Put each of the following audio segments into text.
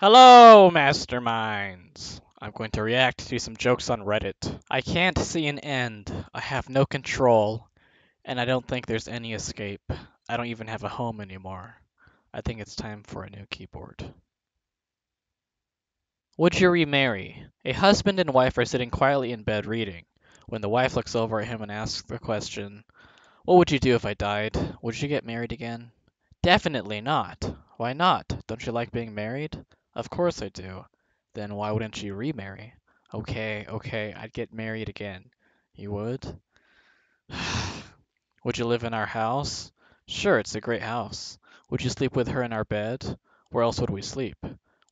Hello, masterminds! I'm going to react to some jokes on Reddit. I can't see an end. I have no control, and I don't think there's any escape. I don't even have a home anymore. I think it's time for a new keyboard. Would you remarry? A husband and wife are sitting quietly in bed reading, when the wife looks over at him and asks the question, "What would you do if I died? Would you get married again?" "Definitely not." "Why not? Don't you like being married?" "Of course I do." "Then why wouldn't you remarry?" Okay, I'd get married again." "You would?" "Would you live in our house?" "Sure, it's a great house." "Would you sleep with her in our bed?" "Where else would we sleep?"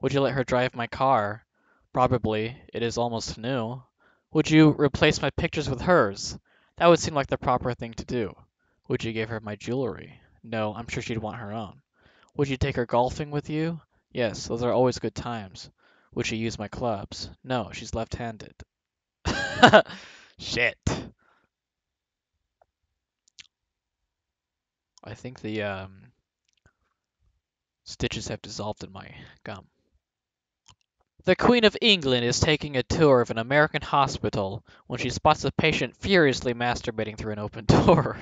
"Would you let her drive my car?" "Probably. It is almost new." "Would you replace my pictures with hers?" "That would seem like the proper thing to do." "Would you give her my jewelry?" "No, I'm sure she'd want her own." "Would you take her golfing with you?" "Yes, those are always good times." "Would she use my clubs?" "No, she's left-handed." Shit. I think the stitches have dissolved in my gum. The Queen of England is taking a tour of an American hospital when she spots a patient furiously masturbating through an open door.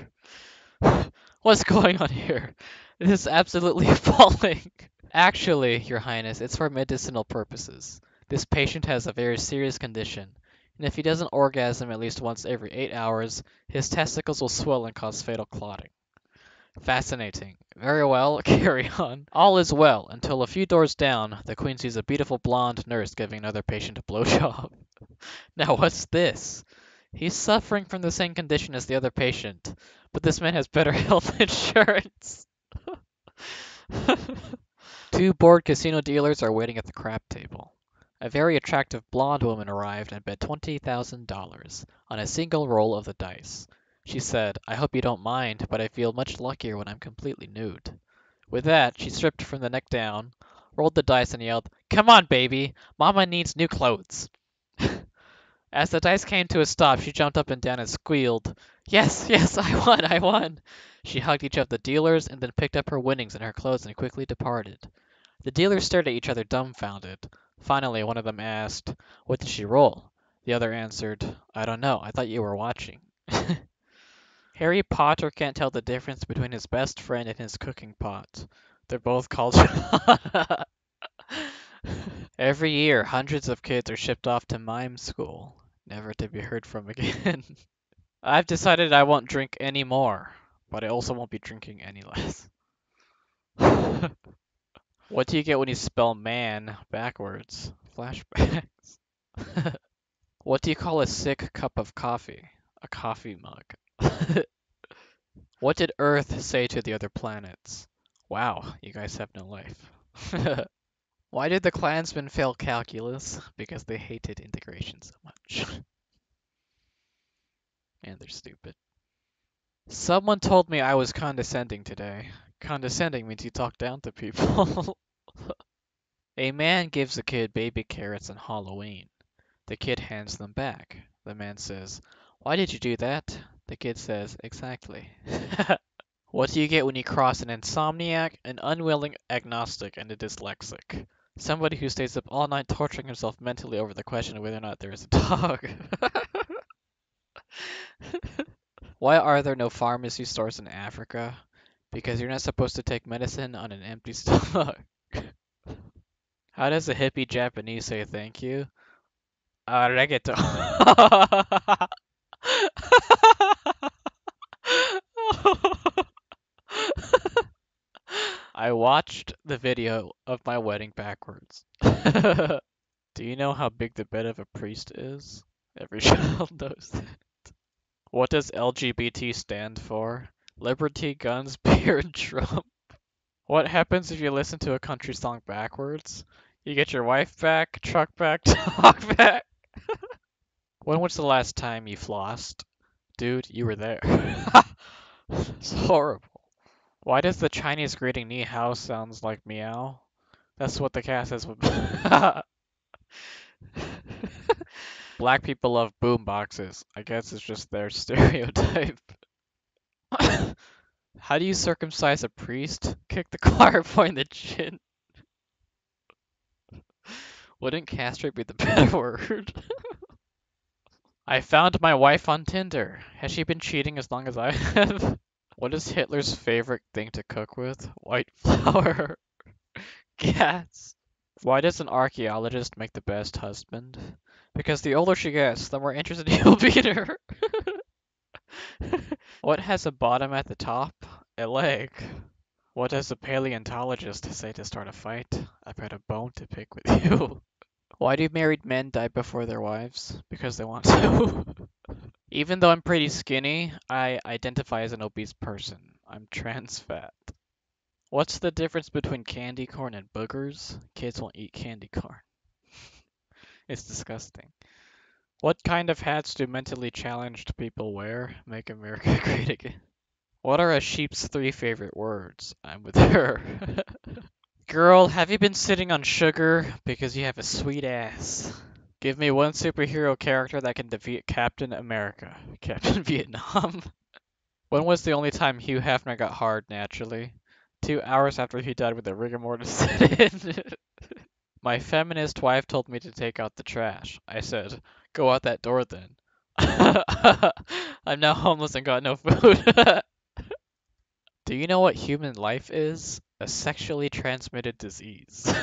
What's going on here? This is absolutely appalling. Actually, Your Highness, it's for medicinal purposes. This patient has a very serious condition, and if he doesn't orgasm at least once every 8 hours, his testicles will swell and cause fatal clotting. Fascinating. Very well, carry on. All is well, until a few doors down, the Queen sees a beautiful blonde nurse giving another patient a blowjob. Now what's this? He's suffering from the same condition as the other patient, but this man has better health insurance. Two bored casino dealers are waiting at the crap table. A very attractive blonde woman arrived and bet $20,000 on a single roll of the dice. She said, "I hope you don't mind, but I feel much luckier when I'm completely nude." With that, she stripped from the neck down, rolled the dice, and yelled, "Come on, baby! Mama needs new clothes!" As the dice came to a stop, she jumped up and down and squealed, "Yes, I won!" She hugged each of the dealers and then picked up her winnings and her clothes and quickly departed. The dealers stared at each other dumbfounded. Finally, one of them asked, "What did she roll?" The other answered, "I don't know. I thought you were watching." Harry Potter can't tell the difference between his best friend and his cooking pot. They're both called. Every year, hundreds of kids are shipped off to mime school, never to be heard from again. I've decided I won't drink any more, but I also won't be drinking any less. What do you get when you spell man backwards? Flashbacks. What do you call a sick cup of coffee? A coffee mug. What did Earth say to the other planets? Wow, you guys have no life. Why did the Klansmen fail calculus? Because they hated integration so much. And they're stupid. Someone told me I was condescending today. Condescending means you talk down to people. A man gives a kid baby carrots on Halloween. The kid hands them back. The man says, "Why did you do that?" The kid says, "Exactly." What do you get when you cross an insomniac, an unwilling agnostic, and a dyslexic? Somebody who stays up all night torturing himself mentally over the question of whether or not there is a dog. Why are there no pharmacy stores in Africa? Because you're not supposed to take medicine on an empty stomach. How does a hippie Japanese say thank you? Arigato. I watched the video of my wedding backwards. Do you know how big the bed of a priest is? Every child knows that. What does LGBT stand for? Liberty, guns, beer, and Trump. What happens if you listen to a country song backwards? You get your wife back, truck back, dog back. When was the last time you flossed? Dude, you were there. It's horrible. Why does the Chinese greeting ni hao sounds like meow? That's what the cat says with. Black people love boom boxes. I guess it's just their stereotype. How do you circumcise a priest? Kick the choir boy in the chin. Wouldn't castrate be the better word? I found my wife on Tinder. Has she been cheating as long as I have? What is Hitler's favorite thing to cook with? White flour. Gas. Why does an archaeologist make the best husband? Because the older she gets, the more interested he'll be in her. What has a bottom at the top? A leg. What does a paleontologist say to start a fight? I've got a bone to pick with you. Why do married men die before their wives? Because they want to. Even though I'm pretty skinny, I identify as an obese person. I'm trans fat. What's the difference between candy corn and boogers? Kids won't eat candy corn. It's disgusting. What kind of hats do mentally challenged people wear? Make America great again. What are a sheep's 3 favorite words? I'm with her. Girl, have you been sitting on sugar? Because you have a sweet ass. Give me one superhero character that can defeat Captain America. Captain Vietnam. When was the only time Hugh Hefner got hard naturally? 2 hours after he died with the rigor mortis set in. My feminist wife told me to take out the trash. I said, go out that door then. I'm now homeless and got no food. Do you know what human life is? A sexually transmitted disease.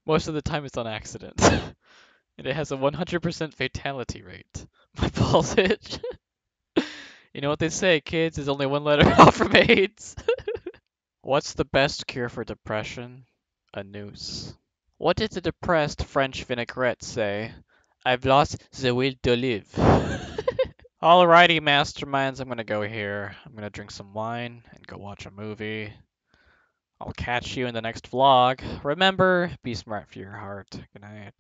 Most of the time it's on accident. And it has a 100% fatality rate. My balls itch. You know what they say, kids is only one letter off from AIDS. What's the best cure for depression? A noose. What did the depressed French vinaigrette say? I've lost the will to live. Alrighty, masterminds, I'm gonna go here. I'm gonna drink some wine and go watch a movie. I'll catch you in the next vlog. Remember, be smart for your heart. Good night.